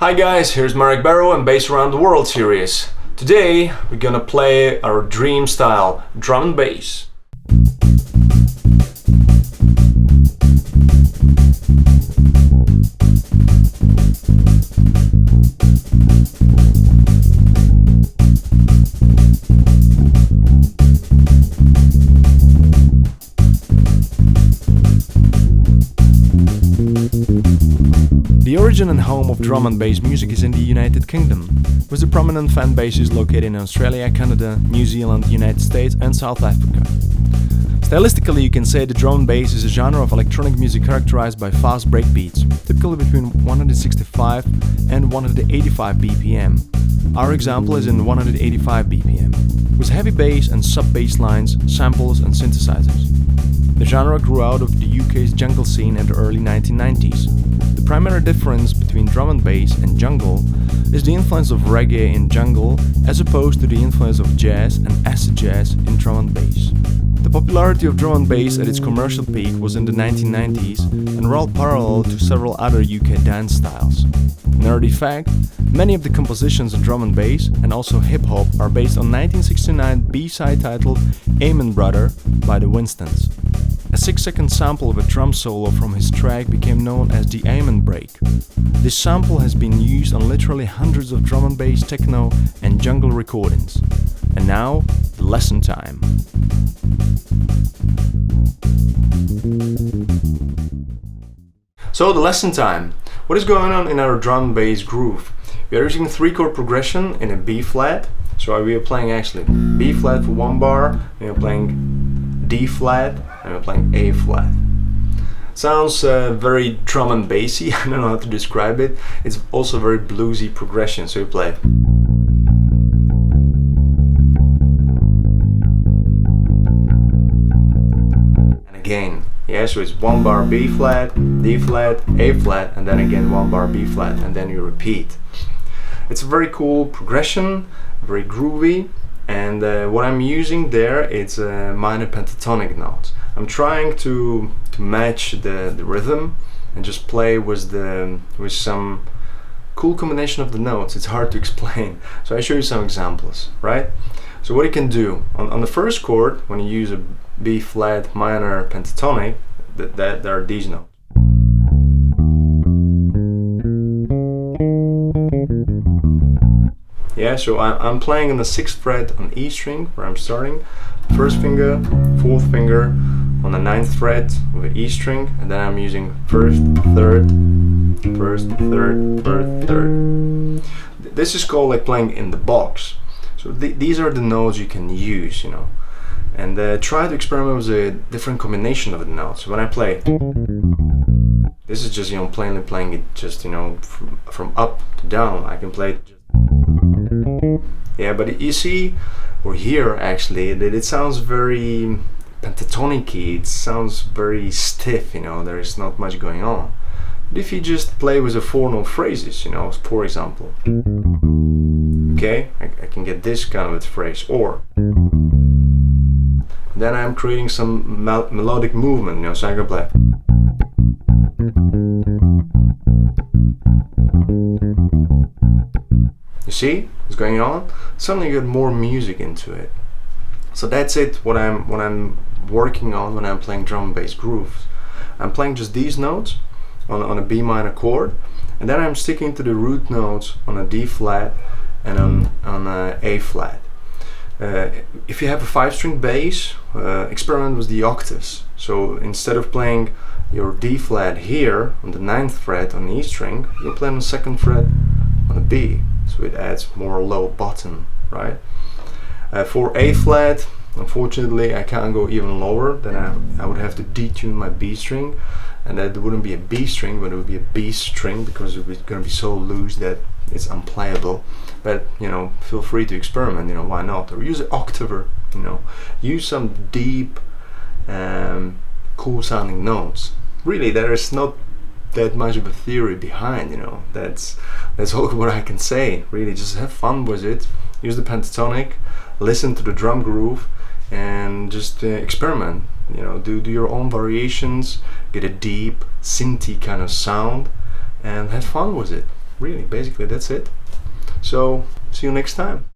Hi guys, here's Marek Barrow and Bass Around the World series. Today we're gonna play our dream style, drum and bass. The origin and home of drum and bass music is in the United Kingdom, with the prominent fan bases located in Australia, Canada, New Zealand, United States and South Africa. Stylistically, you can say the drum and bass is a genre of electronic music characterized by fast breakbeats, typically between 165 and 185 BPM. Our example is in 185 BPM, with heavy bass and sub-bass lines, samples and synthesizers. The genre grew out of the UK's jungle scene in the early 1990s. The primary difference between drum and bass and jungle is the influence of reggae in jungle as opposed to the influence of jazz and acid jazz in drum and bass. The popularity of drum and bass at its commercial peak was in the 1990s and ran parallel to several other UK dance styles. Nerdy fact, many of the compositions in drum and bass and also hip-hop are based on 1969 B-side titled Amen Brother by the Winstons. A 6-second sample of a drum solo from his track became known as the Amen Break. This sample has been used on literally hundreds of drum and bass, techno and jungle recordings. And now, the lesson time. So the lesson time. What is going on in our drum and bass groove? We are using a 3-chord progression in a B flat. So we are playing actually B flat for one bar, we are playing D flat, and we're playing A flat. Sounds very drum and bassy, I don't know how to describe it. It's also very bluesy progression, so you play. And again, yeah, so it's one bar B flat, D flat, A flat, and then again one bar B flat, and then you repeat. It's a very cool progression, very groovy. And what I'm using there, it's a minor pentatonic note. I'm trying to match the rhythm and just play with some cool combination of the notes. It's hard to explain. So I show you some examples, right? So what you can do on the first chord, when you use a B flat minor pentatonic, there are these notes. Yeah, so I'm playing on the 6th fret on E string, where I'm starting. First finger, 4th finger on the 9th fret with E string, and then I'm using first, third, first, third, first, third. This is called like playing in the box. So these are the notes you can use, you know. And try to experiment with a different combination of the notes. When I play, this is just, you know, plainly playing it just, you know, from up to down. I can play it just. Yeah, but you see, or hear actually, that it sounds very pentatonic-y, it sounds very stiff, you know, there is not much going on. But if you just play with the 4-note phrases, you know, for example, okay, I can get this kind of a phrase, or then I'm creating some melodic movement, you know, so I can play. You see what's going on? Suddenly you get more music into it. So that's it. What I'm working on when I'm playing drum and bass grooves. I'm playing just these notes on a B minor chord, and then I'm sticking to the root notes on a D flat and on a A flat. If you have a 5-string bass, experiment with the octaves. So instead of playing your D flat here on the 9th fret on the E string, you'll play on the 2nd fret on a B. So it adds more low bottom, right? For A flat, unfortunately, I can't go even lower. Then I would have to detune my B string, and that wouldn't be a B string, but it would be a B string because it would going to be so loose that it's unplayable. But you know, feel free to experiment. You know, why not? Or use an octaver. You know, use some deep, cool sounding notes. Really, there is not that much of a theory behind, you know. That's all what I can say. Really, just have fun with it. Use the pentatonic, listen to the drum groove, and just experiment. You know, do your own variations, get a deep, synthy kind of sound, and have fun with it. really, basically that's it. So see you next time.